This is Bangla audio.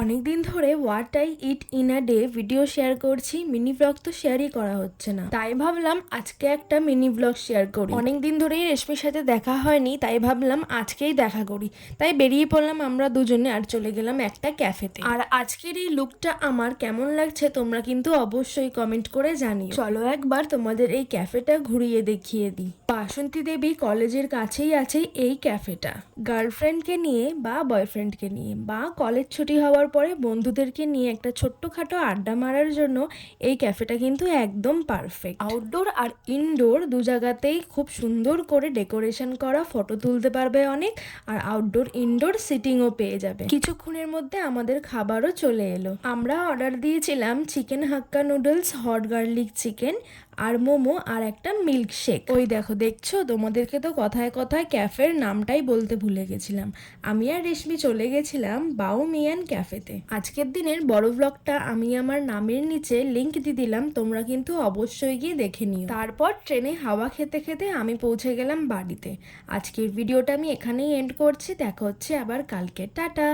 অনেকদিন ধরে what I it in a day video share করছি, মিনি ব্লগ তো শেয়ারই করা হচ্ছে না। তাই ভাবলাম আজকে একটা মিনি ব্লগ শেয়ার করি। অনেকদিন ধরেই রেশমির সাথে দেখা হয়নি, তাই ভাবলাম আজকেই দেখা করি। তাই বেরিয়ে পড়লাম আমরা দুজনে আর চলে গেলাম একটা ক্যাফেতে। আর আজকের এই লুকটা আমার কেমন লাগছে তোমরা কিন্তু অবশ্যই কমেন্ট করে জানিও। চলো একবার তোমাদের এই ক্যাফেটা ঘুরিয়ে দেখিয়ে দিই। বাসন্তী দেবী কলেজের কাছেই আছে এই ক্যাফেটা। গার্লফ্রেন্ডকে নিয়ে বা বয়ফ্রেন্ডকে নিয়ে বা কলেজ ছুটি হওয়ার পরে বন্ধুদেরকে নিয়ে একটা ছোট্টখাটো আড্ডা মারার জন্য এই ক্যাফেটা কিন্তু একদম পারফেক্ট। আউটডোর আর ইনডোর দু জায়গাতেই খুব সুন্দর করে ডেকোরেশন করা, ফটো তুলতে পারবে অনেক, আর আউটডোর ইনডোর সিটিংও পেয়ে যাবে। কিছুক্ষণের মধ্যে আমাদের খাবারও চলে এলো। আমরা অর্ডার দিয়েছিলাম চিকেন হাক্কা নুডলস, হট গার্লিক চিকেন আর মোমো আর একটা মিল্কশেক। ওই দেখো, দেখছো? তোমাদেরকে তো কথায় কথায় ক্যাফের নামটাই বলতে ভুলে গেছিলাম। আমি আর রেশমি চলে গেছিলাম বাউমিয়ান ক্যাফেতে। আজকের দিনের বড় ব্লগটা আমি আমার নামের নিচে লিংক দিয়ে দিলাম, তোমরা কিন্তু অবশ্যই গিয়ে দেখে নিও। তারপর ট্রেনে হাওয়া খেতে খেতে আমি পৌঁছে গেলাম বাড়িতে। আজকের ভিডিওটা আমি এখানেই এন্ড করছি। দেখা হচ্ছে আবার কালকে। টাটা।